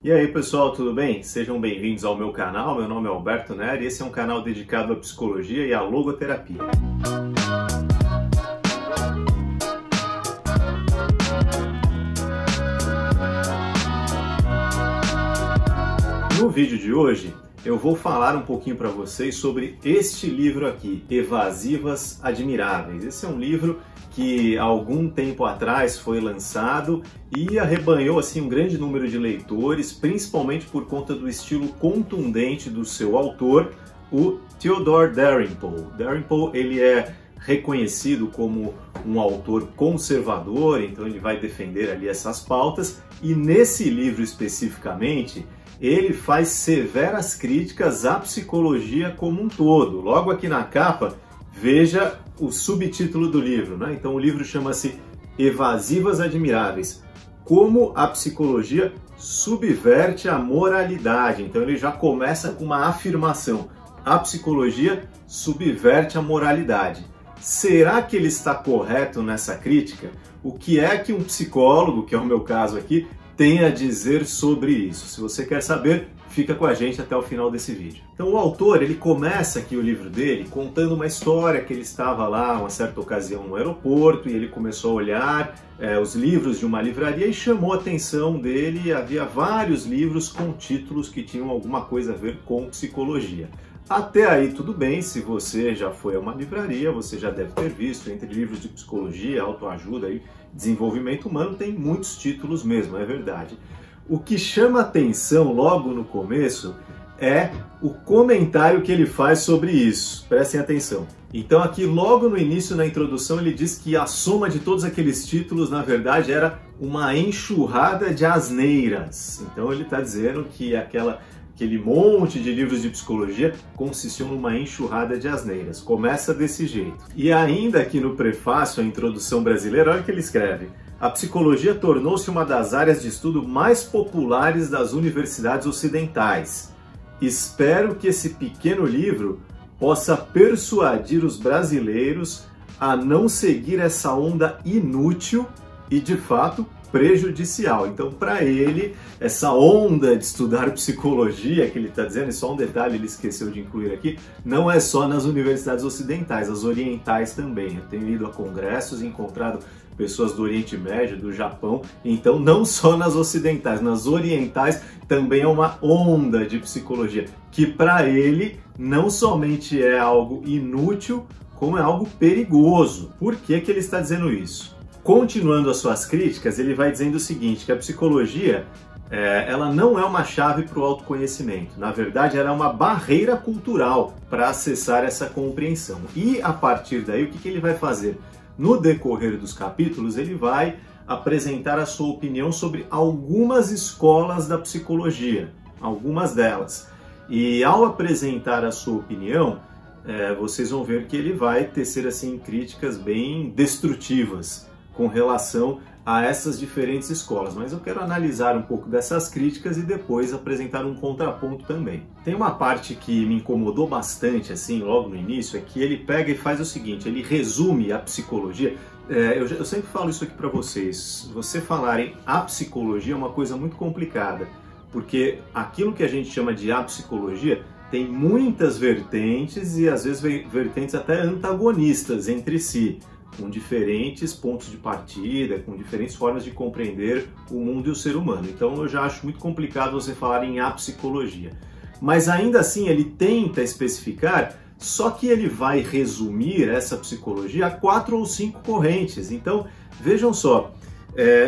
E aí pessoal, tudo bem? Sejam bem-vindos ao meu canal, meu nome é Alberto Neri e esse é um canal dedicado à psicologia e à logoterapia. No vídeo de hoje eu vou falar um pouquinho para vocês sobre este livro aqui, Evasivas Admiráveis. Esse é um livro que há algum tempo atrás foi lançado e arrebanhou assim um grande número de leitores, principalmente por conta do estilo contundente do seu autor, o Theodore Dalrymple. Dalrymple, ele é reconhecido como um autor conservador, então ele vai defender ali essas pautas, e nesse livro especificamente ele faz severas críticas à psicologia como um todo. Logo aqui na capa, veja o subtítulo do livro, né? Então o livro chama-se Evasivas Admiráveis, como a psicologia subverte a moralidade. Então ele já começa com uma afirmação: a psicologia subverte a moralidade. Será que ele está correto nessa crítica? O que é que um psicólogo, que é o meu caso aqui, tem a dizer sobre isso? Se você quer saber, fica com a gente até o final desse vídeo. Então o autor, ele começa aqui o livro dele contando uma história que ele estava lá uma certa ocasião no aeroporto e ele começou a olhar os livros de uma livraria e chamou a atenção dele. Havia vários livros com títulos que tinham alguma coisa a ver com psicologia. Até aí tudo bem, se você já foi a uma livraria, você já deve ter visto, entre livros de psicologia, autoajuda e desenvolvimento humano, tem muitos títulos mesmo, é verdade. O que chama atenção logo no começo é o comentário que ele faz sobre isso. Prestem atenção. Então aqui logo no início, na introdução, ele diz que a soma de todos aqueles títulos, na verdade, era uma enxurrada de asneiras. Então ele está dizendo que aquele monte de livros de psicologia consistiu numa enxurrada de asneiras. Começa desse jeito. E ainda aqui no prefácio, a introdução brasileira, olha o que ele escreve: a psicologia tornou-se uma das áreas de estudo mais populares das universidades ocidentais. Espero que esse pequeno livro possa persuadir os brasileiros a não seguir essa onda inútil e, de fato, prejudicial. Então, para ele, essa onda de estudar psicologia que ele está dizendo, e só um detalhe ele esqueceu de incluir aqui, não é só nas universidades ocidentais, as orientais também. Eu tenho ido a congressos e encontrado pessoas do Oriente Médio, do Japão, então não só nas ocidentais, nas orientais também é uma onda de psicologia, que para ele não somente é algo inútil, como é algo perigoso. Por que que ele está dizendo isso? Continuando as suas críticas, ele vai dizendo o seguinte, que a psicologia ela não é uma chave para o autoconhecimento. Na verdade, ela é uma barreira cultural para acessar essa compreensão. E a partir daí, o que ele vai fazer? No decorrer dos capítulos, ele vai apresentar a sua opinião sobre algumas escolas da psicologia, algumas delas. E ao apresentar a sua opinião, vocês vão ver que ele vai tecer assim críticas bem destrutivas com relação a essas diferentes escolas, mas eu quero analisar um pouco dessas críticas e depois apresentar um contraponto também. Tem uma parte que me incomodou bastante, assim, logo no início, é que ele pega e faz o seguinte, ele resume a psicologia. Eu sempre falo isso aqui para vocês, você falarem a psicologia é uma coisa muito complicada, porque aquilo que a gente chama de a psicologia tem muitas vertentes e às vezes vertentes até antagonistas entre si, com diferentes pontos de partida, com diferentes formas de compreender o mundo e o ser humano. Então eu já acho muito complicado você falar em a psicologia. Mas ainda assim ele tenta especificar, só que ele vai resumir essa psicologia a 4 ou 5 correntes. Então vejam só,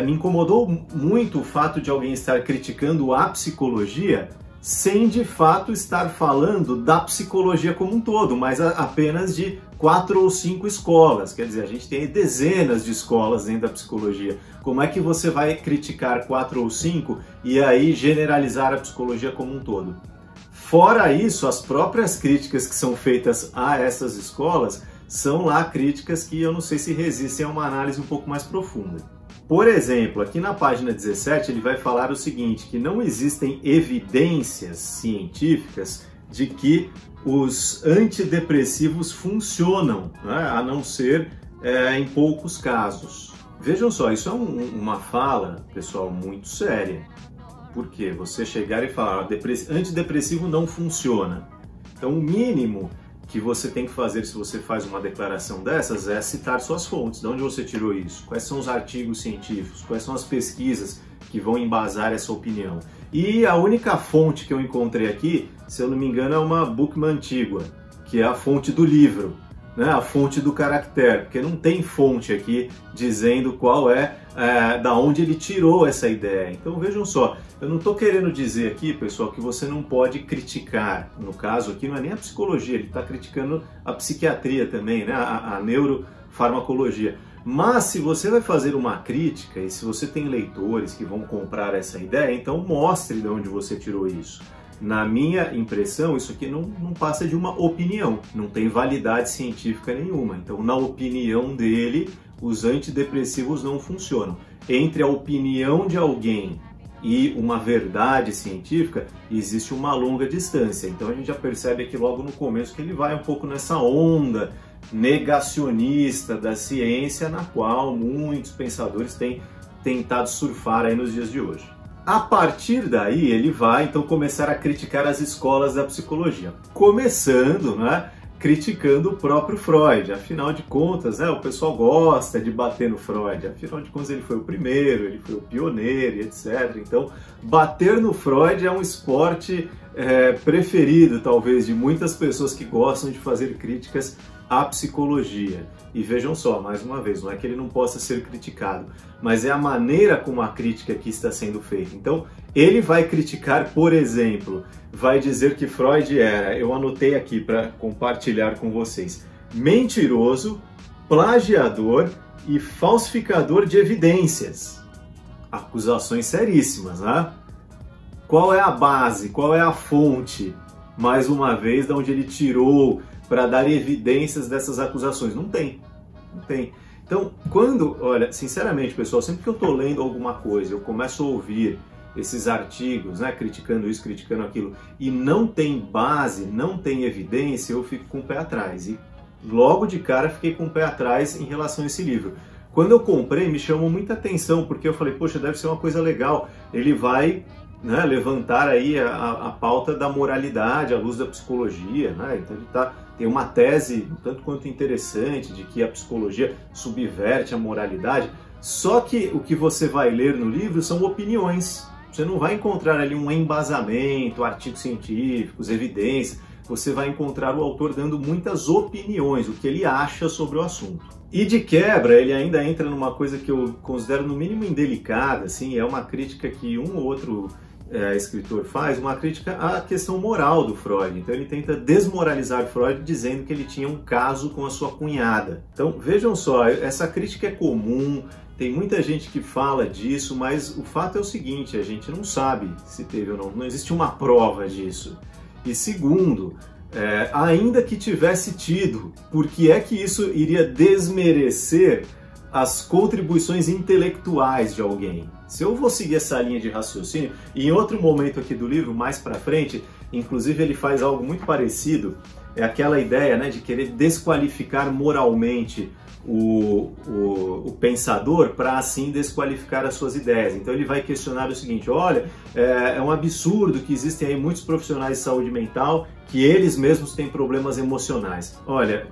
me incomodou muito o fato de alguém estar criticando a psicologia sem de fato estar falando da psicologia como um todo, mas apenas de 4 ou 5 escolas. Quer dizer, a gente tem dezenas de escolas dentro da psicologia. Como é que você vai criticar 4 ou 5 e aí generalizar a psicologia como um todo? Fora isso, as próprias críticas que são feitas a essas escolas são lá críticas que eu não sei se resistem a uma análise um pouco mais profunda. Por exemplo, aqui na página 17 ele vai falar o seguinte, que não existem evidências científicas de que os antidepressivos funcionam, né? A não ser em poucos casos. Vejam só, isso é uma fala, pessoal, muito séria. Por quê? Você chegar e falar, antidepressivo não funciona. Então o mínimo que você tem que fazer se você faz uma declaração dessas é citar suas fontes. De onde você tirou isso? Quais são os artigos científicos? Quais são as pesquisas que vão embasar essa opinião? E a única fonte que eu encontrei aqui, se eu não me engano, é uma Bookman antiga, que é a fonte do livro, né? A fonte do caractere, porque não tem fonte aqui dizendo qual da onde ele tirou essa ideia. Então vejam só, eu não estou querendo dizer aqui, pessoal, que você não pode criticar. No caso aqui não é nem a psicologia, ele está criticando a psiquiatria também, né? A neurofarmacologia. Mas se você vai fazer uma crítica e se você tem leitores que vão comprar essa ideia, então mostre de onde você tirou isso. Na minha impressão, isso aqui não passa de uma opinião, não tem validade científica nenhuma. Então, na opinião dele, os antidepressivos não funcionam. Entre a opinião de alguém e uma verdade científica, existe uma longa distância. Então, a gente já percebe aqui logo no começo que ele vai um pouco nessa onda negacionista da ciência, na qual muitos pensadores têm tentado surfar aí nos dias de hoje. A partir daí, ele vai então começar a criticar as escolas da psicologia, começando, né, criticando o próprio Freud. Afinal de contas, né, o pessoal gosta de bater no Freud, afinal de contas ele foi o primeiro, ele foi o pioneiro, etc. Então, bater no Freud é um esporte preferido, talvez, de muitas pessoas que gostam de fazer críticas à psicologia. E vejam só, mais uma vez, não é que ele não possa ser criticado, mas é a maneira como a crítica aqui está sendo feita. Então, ele vai criticar, por exemplo, vai dizer que Freud era, eu anotei aqui para compartilhar com vocês, mentiroso, plagiador e falsificador de evidências. Acusações seríssimas, né? Qual é a base, qual é a fonte, mais uma vez, de onde ele tirou para dar evidências dessas acusações? Não tem. Então, olha, sinceramente, pessoal, sempre que eu estou lendo alguma coisa, eu começo a ouvir esses artigos, né, criticando isso, criticando aquilo, e não tem base, não tem evidência, eu fico com o pé atrás. E logo de cara fiquei com o pé atrás em relação a esse livro. Quando eu comprei, me chamou muita atenção, porque eu falei, poxa, deve ser uma coisa legal. Ele vai, né, levantar aí a pauta da moralidade à luz da psicologia, né? Então ele tem uma tese tanto quanto interessante de que a psicologia subverte a moralidade. Só que o que você vai ler no livro são opiniões. Você não vai encontrar ali um embasamento, artigos científicos, evidências. Você vai encontrar o autor dando muitas opiniões, o que ele acha sobre o assunto. E de quebra, ele ainda entra numa coisa que eu considero no mínimo indelicada, assim, é uma crítica que um ou outro escritor faz, uma crítica à questão moral do Freud. Então ele tenta desmoralizar Freud dizendo que ele tinha um caso com a sua cunhada. Então vejam só, essa crítica é comum, tem muita gente que fala disso, mas o fato é o seguinte, a gente não sabe se teve ou não existe uma prova disso. E segundo, ainda que tivesse tido, por que é que isso iria desmerecer as contribuições intelectuais de alguém? Se eu vou seguir essa linha de raciocínio, e em outro momento aqui do livro, mais pra frente, inclusive ele faz algo muito parecido, é aquela ideia, né, de querer desqualificar moralmente o pensador para assim desqualificar as suas ideias. Então ele vai questionar o seguinte, olha, é um absurdo que existem aí muitos profissionais de saúde mental que eles mesmos têm problemas emocionais. Olha,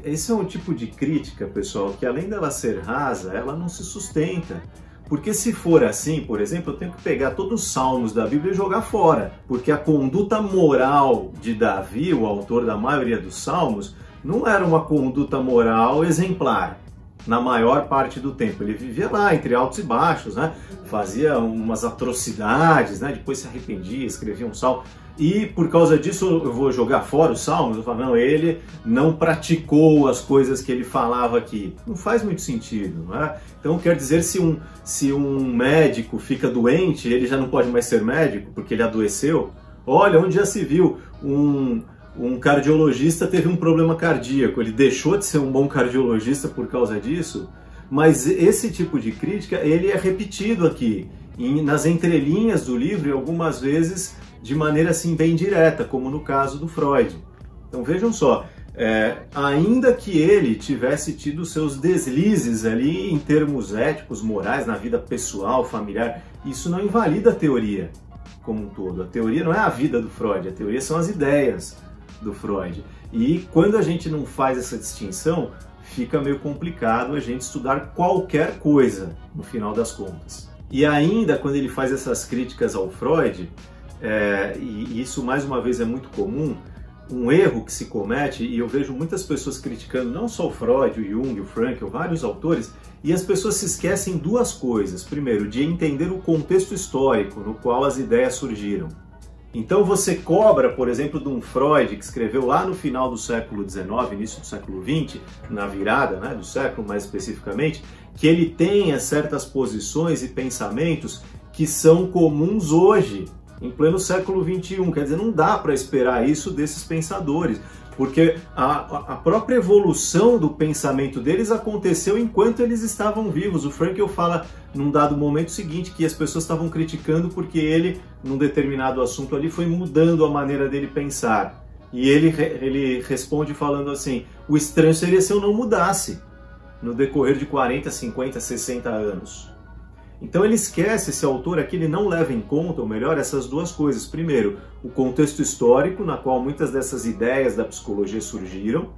esse é um tipo de crítica, pessoal, que além dela ser rasa, ela não se sustenta. Porque se for assim, por exemplo, eu tenho que pegar todos os salmos da Bíblia e jogar fora. Porque a conduta moral de Davi, o autor da maioria dos salmos, não era uma conduta moral exemplar. Na maior parte do tempo. Ele vivia lá, entre altos e baixos, né? Fazia umas atrocidades, né? Depois se arrependia, escrevia um salmo. E por causa disso eu vou jogar fora os salmos? Eu falo, não, ele não praticou as coisas que ele falava aqui. Não faz muito sentido, né? Então quer dizer, se um médico fica doente, ele já não pode mais ser médico porque ele adoeceu? Olha, onde já se viu um cardiologista teve um problema cardíaco, ele deixou de ser um bom cardiologista por causa disso? Mas esse tipo de crítica, ele é repetido aqui, nas entrelinhas do livro e algumas vezes de maneira assim bem direta, como no caso do Freud. Então vejam só, ainda que ele tivesse tido seus deslizes ali em termos éticos, morais, na vida pessoal, familiar, isso não invalida a teoria. como um todo. A teoria não é a vida do Freud, a teoria são as ideias do Freud. E quando a gente não faz essa distinção, fica meio complicado a gente estudar qualquer coisa, no final das contas. E ainda quando ele faz essas críticas ao Freud, e isso mais uma vez é muito comum, um erro que se comete, e eu vejo muitas pessoas criticando não só o Freud, o Jung, o Frankl, vários autores, e as pessoas se esquecem duas coisas. Primeiro, de entender o contexto histórico no qual as ideias surgiram. Então você cobra, por exemplo, de um Freud que escreveu lá no final do século XIX, início do século XX, na virada, né, do século mais especificamente, que ele tenha certas posições e pensamentos que são comuns hoje, em pleno século XXI. Quer dizer, não dá para esperar isso desses pensadores, porque a própria evolução do pensamento deles aconteceu enquanto eles estavam vivos. O Frankl fala, num dado momento seguinte, que as pessoas estavam criticando porque ele, num determinado assunto ali, foi mudando a maneira dele pensar. E ele responde falando assim, o estranho seria se eu não mudasse no decorrer de 40, 50, 60 anos. Então ele esquece, esse autor aqui, ele não leva em conta, ou melhor, essas duas coisas. Primeiro, o contexto histórico na qual muitas dessas ideias da psicologia surgiram.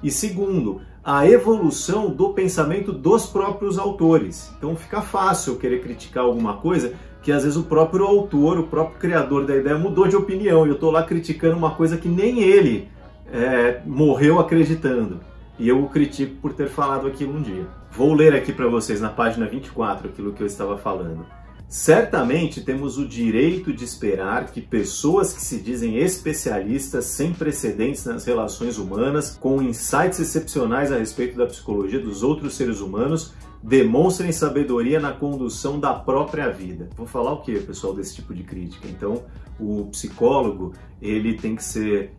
E segundo, a evolução do pensamento dos próprios autores. Então fica fácil querer criticar alguma coisa que às vezes o próprio autor, o próprio criador da ideia mudou de opinião. E eu estou lá criticando uma coisa que nem ele morreu acreditando. E eu o critico por ter falado aquilo um dia. Vou ler aqui para vocês na página 24 aquilo que eu estava falando. Certamente temos o direito de esperar que pessoas que se dizem especialistas sem precedentes nas relações humanas, com insights excepcionais a respeito da psicologia dos outros seres humanos, demonstrem sabedoria na condução da própria vida. Vou falar o que, pessoal, desse tipo de crítica? Então, o psicólogo, ele tem que ser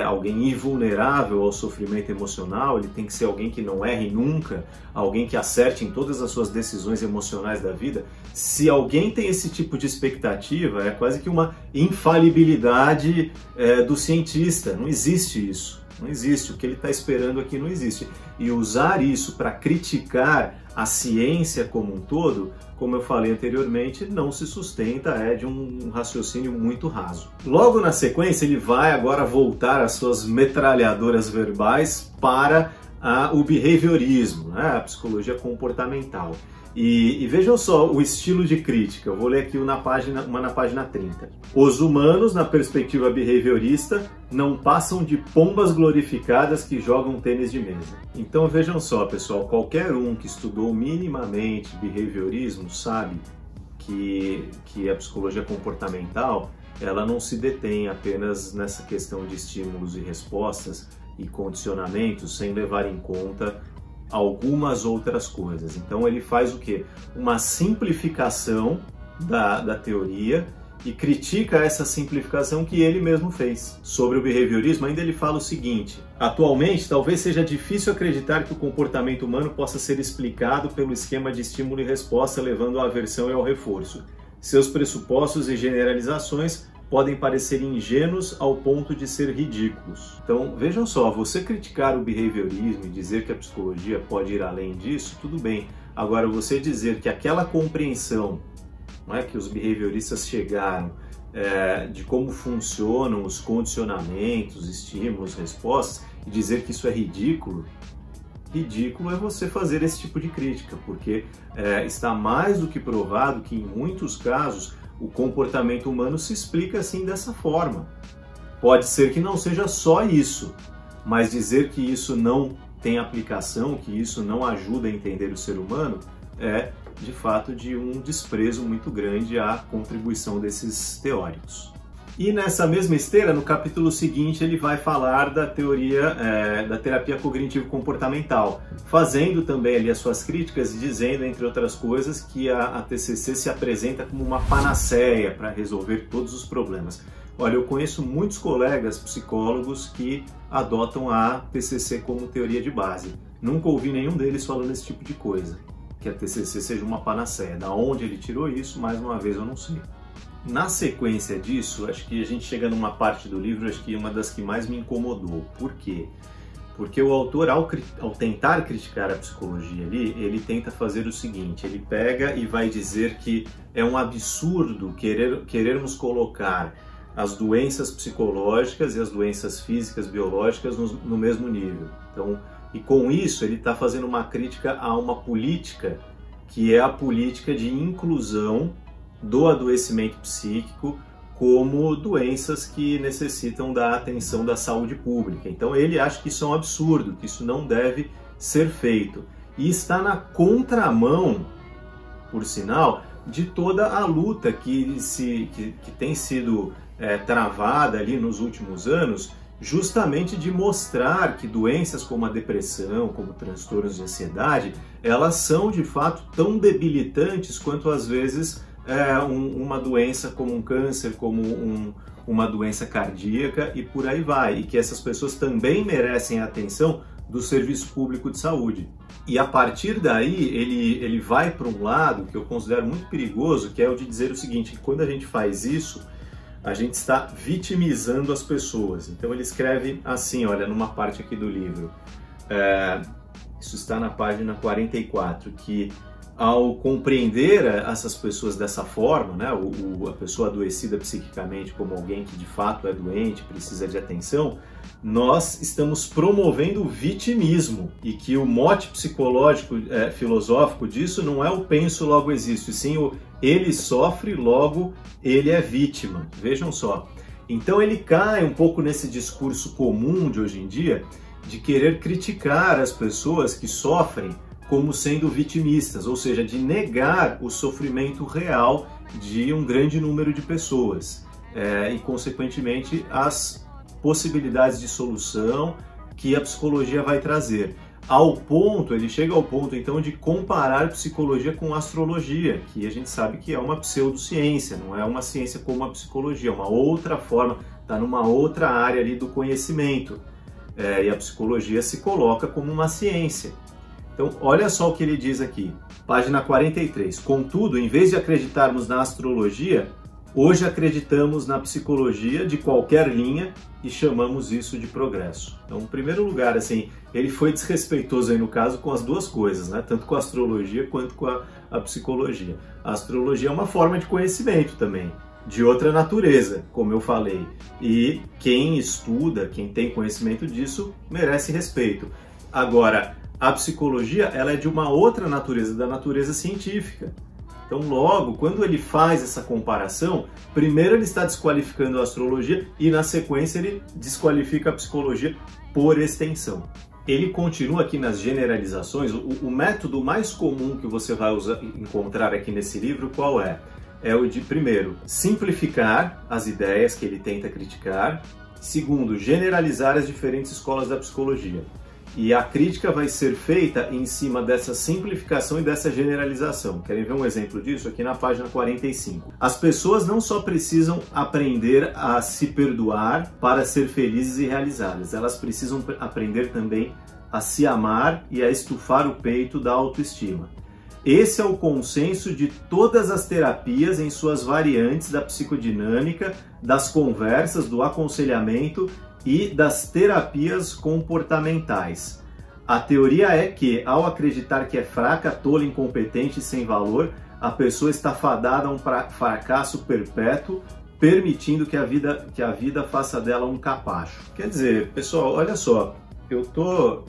alguém invulnerável ao sofrimento emocional, ele tem que ser alguém que não erre nunca, alguém que acerte em todas as suas decisões emocionais da vida. Se alguém tem esse tipo de expectativa, é quase que uma infalibilidade do cientista. Não existe isso. Não existe. O que ele está esperando aqui não existe. E usar isso para criticar a ciência como um todo, como eu falei anteriormente, não se sustenta, é de um raciocínio muito raso. Logo na sequência, ele vai agora voltar às suas metralhadoras verbais para o behaviorismo, né? A psicologia comportamental. E vejam só o estilo de crítica. Eu vou ler aqui uma na página 30. Os humanos, na perspectiva behaviorista, não passam de pombas glorificadas que jogam tênis de mesa. Então vejam só, pessoal, qualquer um que estudou minimamente behaviorismo sabe que a psicologia comportamental, ela não se detém apenas nessa questão de estímulos e respostas e condicionamentos sem levar em conta algumas outras coisas. Então ele faz o quê? Uma simplificação da teoria e critica essa simplificação que ele mesmo fez. Sobre o behaviorismo, ainda ele fala o seguinte: atualmente, talvez seja difícil acreditar que o comportamento humano possa ser explicado pelo esquema de estímulo e resposta, levando à aversão e ao reforço. Seus pressupostos e generalizações podem parecer ingênuos ao ponto de ser ridículos. Então, vejam só, você criticar o behaviorismo e dizer que a psicologia pode ir além disso, tudo bem. Agora, você dizer que aquela compreensão, não é, que os behavioristas chegaram de como funcionam os condicionamentos, estímulos, respostas, e dizer que isso é ridículo, ridículo é você fazer esse tipo de crítica, porque está mais do que provado que, em muitos casos, o comportamento humano se explica assim, dessa forma. Pode ser que não seja só isso, mas dizer que isso não tem aplicação, que isso não ajuda a entender o ser humano, é de fato de um desprezo muito grande à contribuição desses teóricos. E nessa mesma esteira, no capítulo seguinte, ele vai falar da teoria da terapia cognitivo-comportamental, fazendo também ali as suas críticas e dizendo, entre outras coisas, que a TCC se apresenta como uma panaceia para resolver todos os problemas. Olha, eu conheço muitos colegas psicólogos que adotam a TCC como teoria de base. Nunca ouvi nenhum deles falando esse tipo de coisa, que a TCC seja uma panaceia. Da onde ele tirou isso, mais uma vez, eu não sei. Na sequência disso, acho que a gente chega numa parte do livro, acho que uma das que mais me incomodou. Por quê? Porque o autor, ao tentar criticar a psicologia ali, ele tenta fazer o seguinte, ele pega e vai dizer que é um absurdo querermos colocar as doenças psicológicas e as doenças físicas, biológicas no mesmo nível. Então, e com isso ele está fazendo uma crítica a uma política que é a política de inclusão do adoecimento psíquico como doenças que necessitam da atenção da saúde pública. Então ele acha que isso é um absurdo, que isso não deve ser feito. E está na contramão, por sinal, de toda a luta que tem sido travada ali nos últimos anos, justamente de mostrar que doenças como a depressão, como transtornos de ansiedade, elas são de fato tão debilitantes quanto às vezes uma doença como um câncer, como uma doença cardíaca e por aí vai, e que essas pessoas também merecem a atenção do serviço público de saúde. E a partir daí ele vai para um lado que eu considero muito perigoso, que é o de dizer o seguinte, que quando a gente faz isso, a gente está vitimizando as pessoas. Então ele escreve assim, olha, numa parte aqui do livro, isso está na página 44, que ao compreender essas pessoas dessa forma, né, a pessoa adoecida psiquicamente como alguém que de fato é doente, precisa de atenção, nós estamos promovendo o vitimismo e que o mote psicológico, filosófico disso não é o penso, logo existo, e sim o ele sofre, logo ele é vítima. Vejam só. Então ele cai um pouco nesse discurso comum de hoje em dia de querer criticar as pessoas que sofrem como sendo vitimistas, ou seja, de negar o sofrimento real de um grande número de pessoas e, consequentemente, as possibilidades de solução que a psicologia vai trazer. Ele chega ao ponto, então, de comparar psicologia com astrologia, que a gente sabe que é uma pseudociência, não é uma ciência como a psicologia, é uma outra forma, está numa outra área ali do conhecimento, e a psicologia se coloca como uma ciência. Então, olha só o que ele diz aqui, página 43. Contudo, em vez de acreditarmos na astrologia, hoje acreditamos na psicologia de qualquer linha e chamamos isso de progresso. Então, em primeiro lugar, assim, ele foi desrespeitoso aí no caso com as duas coisas, né? Tanto com a astrologia quanto com a psicologia. A astrologia é uma forma de conhecimento também, de outra natureza, como eu falei. E quem estuda, quem tem conhecimento disso, merece respeito. Agora, a psicologia, ela é de uma outra natureza, da natureza científica. Então, logo, quando ele faz essa comparação, primeiro ele está desqualificando a astrologia e, na sequência, ele desqualifica a psicologia por extensão. Ele continua aqui nas generalizações. O método mais comum que você vai encontrar aqui nesse livro, qual é? É o de, primeiro, simplificar as ideias que ele tenta criticar. Segundo, generalizar as diferentes escolas da psicologia. E a crítica vai ser feita em cima dessa simplificação e dessa generalização. Querem ver um exemplo disso? Aqui na página 45. As pessoas não só precisam aprender a se perdoar para ser felizes e realizadas, elas precisam aprender também a se amar e a estufar o peito da autoestima. Esse é o consenso de todas as terapias em suas variantes da psicodinâmica, das conversas, do aconselhamento e das terapias comportamentais. A teoria é que, ao acreditar que é fraca, tola, incompetente e sem valor, a pessoa está fadada a um fracasso perpétuo, permitindo que a vida faça dela um capacho. Quer dizer, pessoal, olha só, eu estou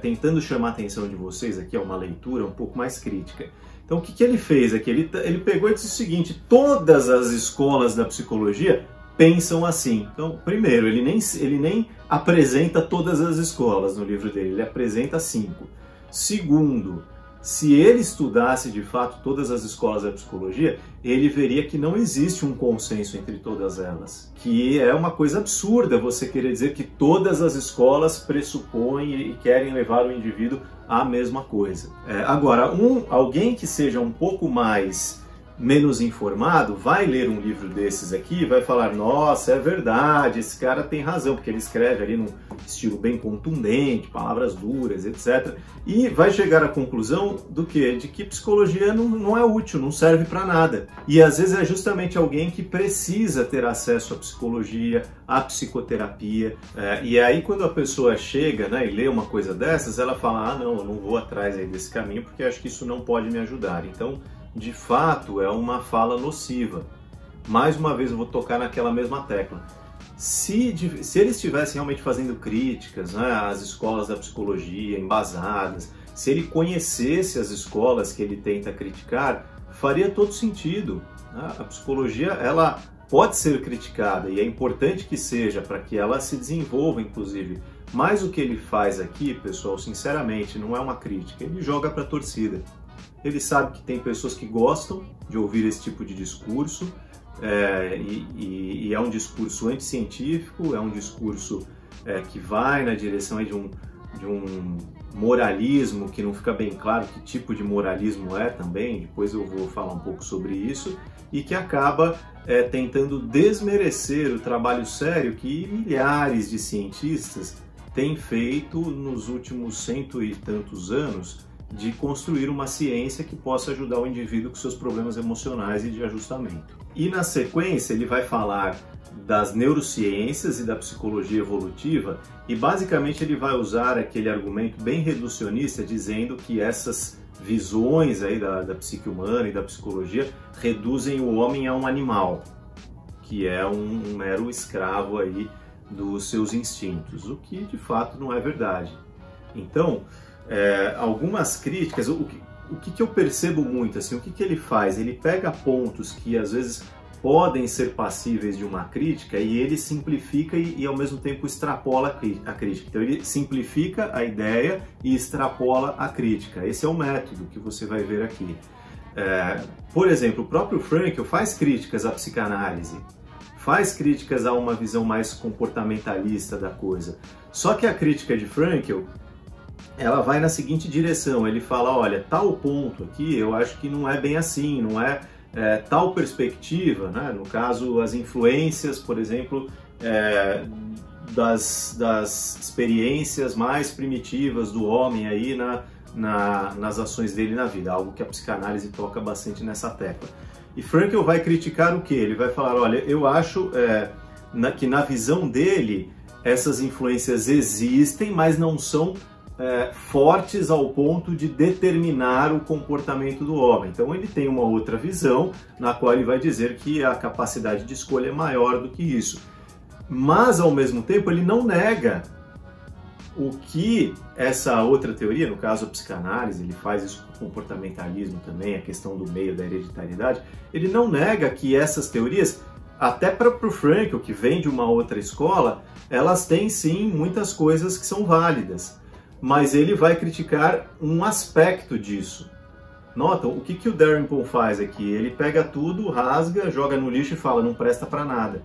tentando chamar a atenção de vocês aqui a uma leitura um pouco mais crítica. Então, o que ele fez aqui? Ele pegou e disse o seguinte: todas as escolas da psicologia pensam assim. Então, primeiro, ele nem apresenta todas as escolas no livro dele, ele apresenta 5. Segundo, se ele estudasse de fato todas as escolas da psicologia, ele veria que não existe um consenso entre todas elas, que é uma coisa absurda você querer dizer que todas as escolas pressupõem e querem levar o indivíduo à mesma coisa. Agora, alguém que seja um pouco mais menos informado vai ler um livro desses aqui e vai falar, nossa, é verdade, esse cara tem razão, porque ele escreve ali num estilo bem contundente, palavras duras, etc. E vai chegar à conclusão do quê? De que psicologia não é útil, não serve para nada. E às vezes é justamente alguém que precisa ter acesso à psicologia, à psicoterapia. E aí quando a pessoa chega, né, e lê uma coisa dessas, ela fala, não, eu não vou atrás aí desse caminho porque acho que isso não pode me ajudar. Então, de fato, é uma fala nociva. Mais uma vez, eu vou tocar naquela mesma tecla. Se eles estivessem realmente fazendo críticas, né, às escolas da psicologia, embasadas, se ele conhecesse as escolas que ele tenta criticar, faria todo sentido. Né? A psicologia, ela pode ser criticada e é importante que seja para que ela se desenvolva, inclusive. Mas o que ele faz aqui, pessoal, sinceramente, não é uma crítica. Ele joga para a torcida. Ele sabe que tem pessoas que gostam de ouvir esse tipo de discurso, e é um discurso anticientífico, é um discurso que vai na direção de um moralismo que não fica bem claro que tipo de moralismo é também, depois eu vou falar um pouco sobre isso, e que acaba tentando desmerecer o trabalho sério que milhares de cientistas têm feito nos últimos 100 e tantos anos, de construir uma ciência que possa ajudar o indivíduo com seus problemas emocionais e de ajustamento. E na sequência ele vai falar das neurociências e da psicologia evolutiva e basicamente ele vai usar aquele argumento bem reducionista dizendo que essas visões aí da psique humana e da psicologia reduzem o homem a um animal, que é um mero escravo aí dos seus instintos, o que de fato não é verdade. Então, algumas críticas, o que eu percebo muito, assim, o que ele faz? Ele pega pontos que às vezes podem ser passíveis de uma crítica e ele simplifica e ao mesmo tempo extrapola a crítica. Então ele simplifica a ideia e extrapola a crítica. Esse é o método que você vai ver aqui. Por exemplo, o próprio Frankl faz críticas à psicanálise, faz críticas a uma visão mais comportamentalista da coisa. Só que a crítica de Frankl, ela vai na seguinte direção, ele fala, olha, tal ponto aqui eu acho que não é bem assim, não é tal perspectiva, né? No caso, as influências, por exemplo, das experiências mais primitivas do homem aí nas ações dele na vida, algo que a psicanálise toca bastante nessa tecla. E Frankl vai criticar o quê? Ele vai falar, olha, eu acho que na visão dele essas influências existem, mas não são fortes ao ponto de determinar o comportamento do homem. Então ele tem uma outra visão na qual ele vai dizer que a capacidade de escolha é maior do que isso. Mas ao mesmo tempo ele não nega o que essa outra teoria, no caso a psicanálise, ele faz isso com o comportamentalismo também, a questão do meio, da hereditariedade, ele não nega que essas teorias, até para o Frankl, que vem de uma outra escola, elas têm sim muitas coisas que são válidas. Mas ele vai criticar um aspecto disso. Notam o que o Dalrymple faz aqui? Ele pega tudo, rasga, joga no lixo e fala, não presta para nada.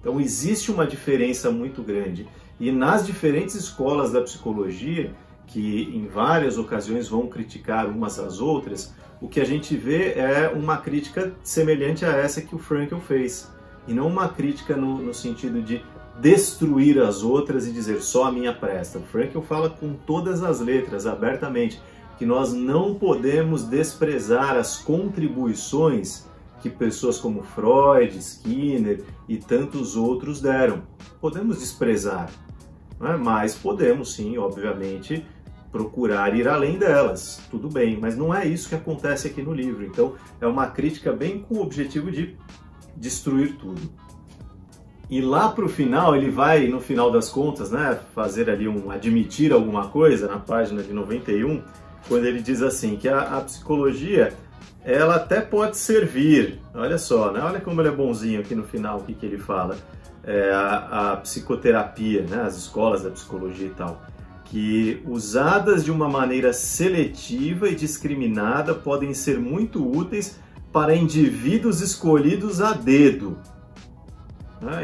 Então existe uma diferença muito grande. E nas diferentes escolas da psicologia, que em várias ocasiões vão criticar umas às outras, o que a gente vê é uma crítica semelhante a essa que o Frankl fez. E não uma crítica no sentido de destruir as outras e dizer só a minha presta. O Frankl fala com todas as letras, abertamente, que nós não podemos desprezar as contribuições que pessoas como Freud, Skinner e tantos outros deram. Podemos desprezar, né? Mas podemos sim, obviamente, procurar ir além delas, tudo bem, mas não é isso que acontece aqui no livro. Então é uma crítica bem com o objetivo de destruir tudo. E lá para o final, ele vai, no final das contas, né, fazer ali admitir alguma coisa, na página de 91, quando ele diz assim, que a psicologia, ela até pode servir, olha só, né, olha como ele é bonzinho aqui no final, o que ele fala, a psicoterapia, né, as escolas da psicologia e tal, que usadas de uma maneira seletiva e discriminada podem ser muito úteis para indivíduos escolhidos a dedo.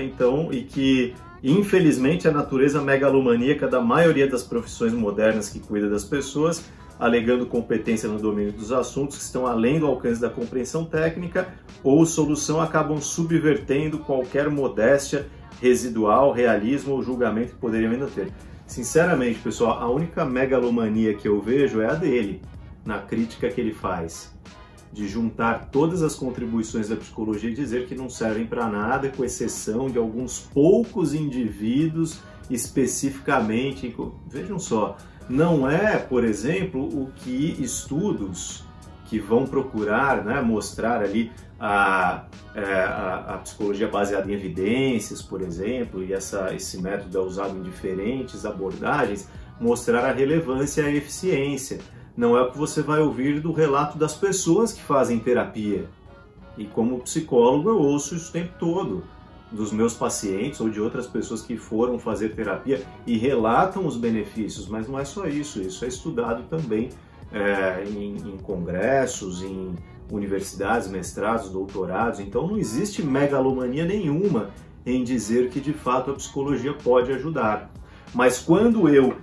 Então, e que infelizmente a natureza megalomaníaca da maioria das profissões modernas que cuida das pessoas alegando competência no domínio dos assuntos que estão além do alcance da compreensão técnica ou solução, acabam subvertendo qualquer modéstia residual, realismo ou julgamento que poderiam ainda ter. Sinceramente, pessoal, a única megalomania que eu vejo é a dele, na crítica que ele faz, de juntar todas as contribuições da psicologia e dizer que não servem para nada, com exceção de alguns poucos indivíduos especificamente. Vejam só, não é, por exemplo, o que estudos que vão procurar, né, mostrar ali a psicologia baseada em evidências, por exemplo, e esse método é usado em diferentes abordagens, mostrar a relevância e a eficiência. Não é o que você vai ouvir do relato das pessoas que fazem terapia. E como psicólogo eu ouço isso o tempo todo, dos meus pacientes ou de outras pessoas que foram fazer terapia e relatam os benefícios, mas não é só isso, isso é estudado também em congressos, em universidades, mestrados, doutorados. Então não existe megalomania nenhuma em dizer que de fato a psicologia pode ajudar. Mas quando eu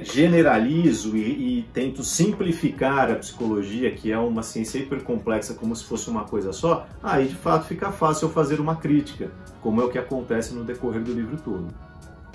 generalizo e tento simplificar a psicologia, que é uma ciência hipercomplexa, como se fosse uma coisa só, aí de fato fica fácil eu fazer uma crítica, como é o que acontece no decorrer do livro todo.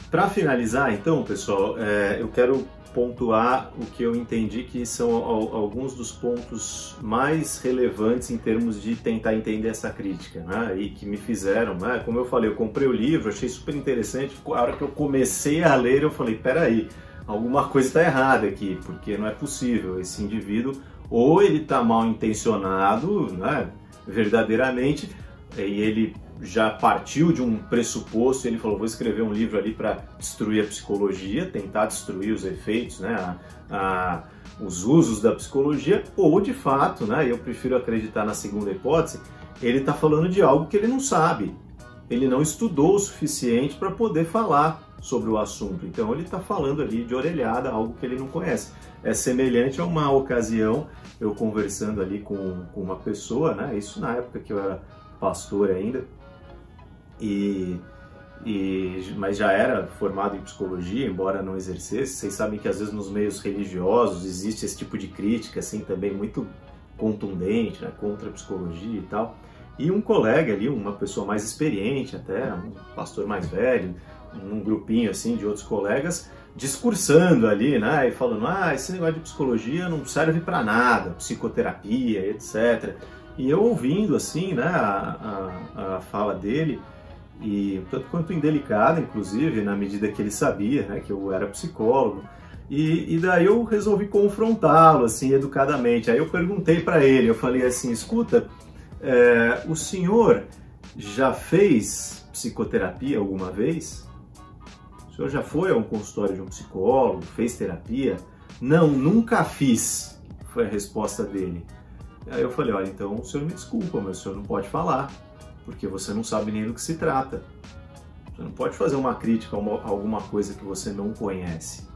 Para finalizar, então, pessoal, eu quero pontuar o que eu entendi que são alguns dos pontos mais relevantes em termos de tentar entender essa crítica, né? E que me fizeram, né? Como eu falei, eu comprei o livro, achei super interessante, a hora que eu comecei a ler eu falei, peraí, alguma coisa está errada aqui, porque não é possível, esse indivíduo ou ele está mal intencionado, né, verdadeiramente, e ele já partiu de um pressuposto, ele falou, vou escrever um livro ali para destruir a psicologia, tentar destruir os efeitos, né, os usos da psicologia, ou de fato, né, eu prefiro acreditar na segunda hipótese, ele está falando de algo que ele não sabe, ele não estudou o suficiente para poder falar sobre o assunto, então ele está falando ali de orelhada, algo que ele não conhece. É semelhante a uma ocasião, eu conversando ali com uma pessoa, né, isso na época que eu era pastor ainda, mas já era formado em psicologia, embora não exercesse. Vocês sabem que às vezes nos meios religiosos existe esse tipo de crítica, assim, também muito contundente, né, contra a psicologia e tal. E um colega ali, uma pessoa mais experiente até, um pastor mais velho, um grupinho assim de outros colegas, discursando ali, né, e falando, esse negócio de psicologia não serve para nada, psicoterapia, etc. E eu ouvindo assim, né, a fala dele, e tanto quanto indelicada, inclusive, na medida que ele sabia, né, que eu era psicólogo, e daí eu resolvi confrontá-lo, assim, educadamente. Aí eu perguntei para ele, eu falei assim, escuta, o senhor já fez psicoterapia alguma vez? O senhor já foi a um consultório de um psicólogo, fez terapia? Não, nunca fiz, foi a resposta dele. Aí eu falei, olha, então o senhor me desculpa, mas o senhor não pode falar, porque você não sabe nem do que se trata. Você não pode fazer uma crítica a alguma coisa que você não conhece.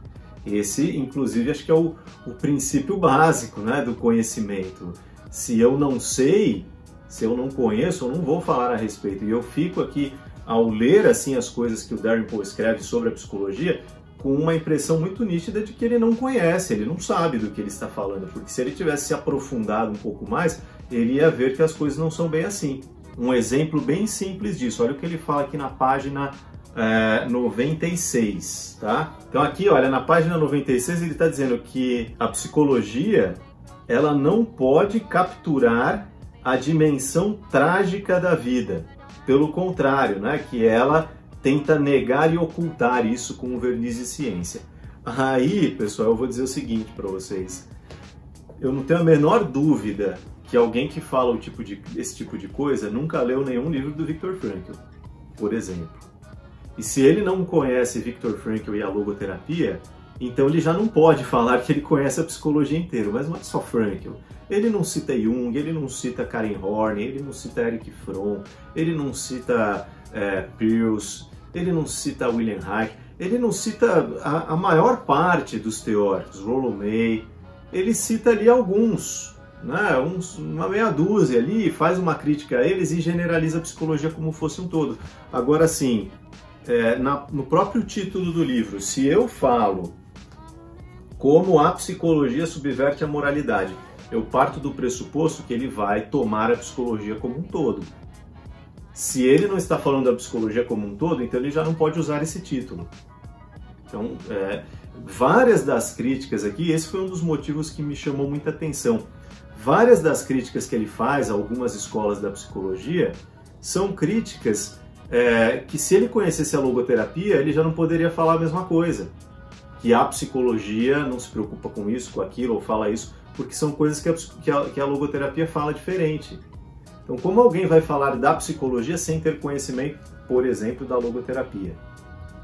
Esse, inclusive, acho que é o princípio básico, né, do conhecimento. Se eu não sei, se eu não conheço, eu não vou falar a respeito. E eu fico aqui, ao ler assim as coisas que o Dalrymple escreve sobre a psicologia, com uma impressão muito nítida de que ele não conhece, ele não sabe do que ele está falando, porque se ele tivesse se aprofundado um pouco mais, ele ia ver que as coisas não são bem assim. Um exemplo bem simples disso, olha o que ele fala aqui na página 96, tá? Então aqui, olha, na página 96 ele está dizendo que a psicologia, ela não pode capturar a dimensão trágica da vida. Pelo contrário, né, que ela tenta negar e ocultar isso com um verniz de ciência. Aí, pessoal, eu vou dizer o seguinte para vocês. Eu não tenho a menor dúvida que alguém que fala esse tipo de coisa nunca leu nenhum livro do Viktor Frankl, por exemplo. E se ele não conhece Viktor Frankl e a logoterapia, então ele já não pode falar que ele conhece a psicologia inteira, mas não é só Frankl. Ele não cita Jung, ele não cita Karen Horney, ele não cita Erich Fromm, ele não cita Peirce, ele não cita William Reich, ele não cita a maior parte dos teóricos, Rollo May, ele cita ali alguns, né, uma meia dúzia ali, faz uma crítica a eles e generaliza a psicologia como fosse um todo. Agora sim, no próprio título do livro, se eu falo como a psicologia subverte a moralidade. Eu parto do pressuposto que ele vai tomar a psicologia como um todo. Se ele não está falando da psicologia como um todo, então ele já não pode usar esse título. Então, várias das críticas aqui, esse foi um dos motivos que me chamou muita atenção. Várias das críticas que ele faz a algumas escolas da psicologia são críticas que, se ele conhecesse a logoterapia, ele já não poderia falar a mesma coisa. Que a psicologia não se preocupa com isso, com aquilo, ou fala isso, porque são coisas que a logoterapia fala diferente. Então, como alguém vai falar da psicologia sem ter conhecimento, por exemplo, da logoterapia?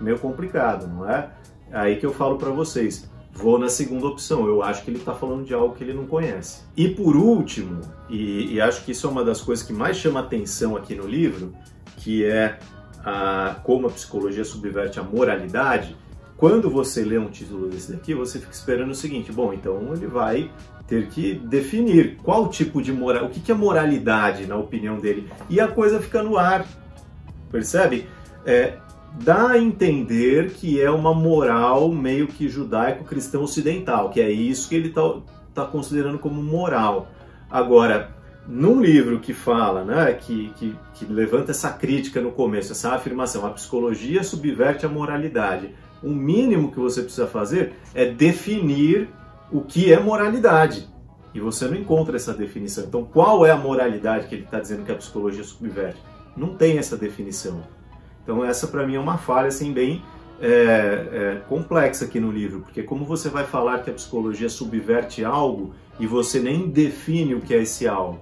Meio complicado, não é? Aí que eu falo para vocês, vou na segunda opção, eu acho que ele está falando de algo que ele não conhece. E por último, e acho que isso é uma das coisas que mais chama atenção aqui no livro, que é como a psicologia subverte a moralidade. Quando você lê um título desse daqui, você fica esperando o seguinte, bom, então ele vai ter que definir qual tipo de moral, o que é moralidade na opinião dele, e a coisa fica no ar, percebe? Dá a entender que é uma moral meio que judaico-cristã ocidental, que é isso que ele tá considerando como moral. Agora, num livro que fala, né, que levanta essa crítica no começo, essa afirmação, a psicologia subverte a moralidade, o mínimo que você precisa fazer é definir o que é moralidade. E você não encontra essa definição. Então, qual é a moralidade que ele está dizendo que a psicologia subverte? Não tem essa definição. Então, essa para mim é uma falha assim, bem complexa aqui no livro, porque como você vai falar que a psicologia subverte algo e você nem define o que é esse algo?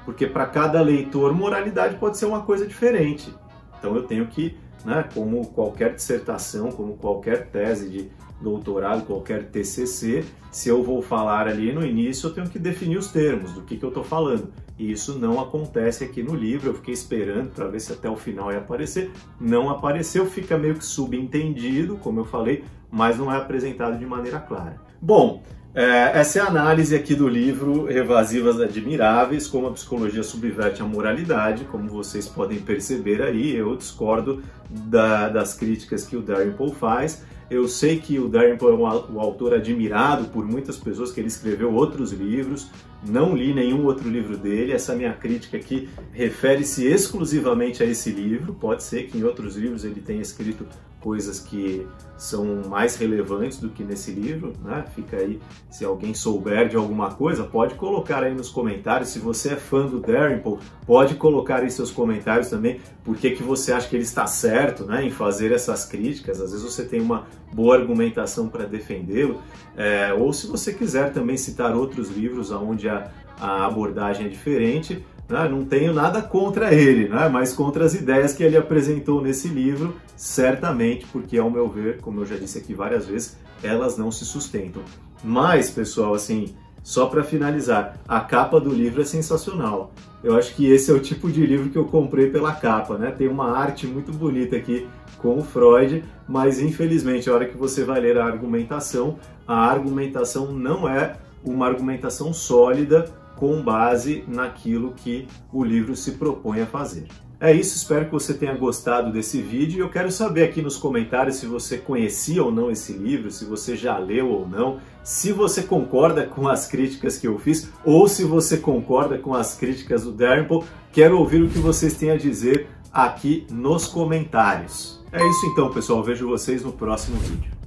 Porque para cada leitor, moralidade pode ser uma coisa diferente. Então, eu tenho que, né, como qualquer dissertação, como qualquer tese de doutorado, qualquer TCC, se eu vou falar ali no início, eu tenho que definir os termos do que eu estou falando. E isso não acontece aqui no livro, eu fiquei esperando para ver se até o final ia aparecer. Não apareceu, fica meio que subentendido, como eu falei, mas não é apresentado de maneira clara. Bom, essa é a análise aqui do livro Evasivas Admiráveis, como a psicologia subverte a moralidade. Como vocês podem perceber aí, eu discordo das críticas que o Dalrymple faz. Eu sei que o Dalrymple é um autor admirado por muitas pessoas, que ele escreveu outros livros, não li nenhum outro livro dele. Essa minha crítica aqui refere-se exclusivamente a esse livro. Pode ser que em outros livros ele tenha escrito coisas que são mais relevantes do que nesse livro, né? Fica aí, se alguém souber de alguma coisa, pode colocar aí nos comentários. Se você é fã do Dalrymple, pode colocar aí seus comentários também, por que você acha que ele está certo, né, em fazer essas críticas. Às vezes você tem uma boa argumentação para defendê-lo, ou se você quiser também citar outros livros onde a abordagem é diferente. Não tenho nada contra ele, né? Mas contra as ideias que ele apresentou nesse livro, certamente, porque, ao meu ver, como eu já disse aqui várias vezes, elas não se sustentam. Mas, pessoal, assim, só para finalizar, a capa do livro é sensacional. Eu acho que esse é o tipo de livro que eu comprei pela capa, né? Tem uma arte muito bonita aqui com o Freud, mas, infelizmente, a hora que você vai ler a argumentação não é uma argumentação sólida, com base naquilo que o livro se propõe a fazer. É isso, espero que você tenha gostado desse vídeo e eu quero saber aqui nos comentários se você conhecia ou não esse livro, se você já leu ou não, se você concorda com as críticas que eu fiz ou se você concorda com as críticas do Dalrymple. Quero ouvir o que vocês têm a dizer aqui nos comentários. É isso então, pessoal, vejo vocês no próximo vídeo.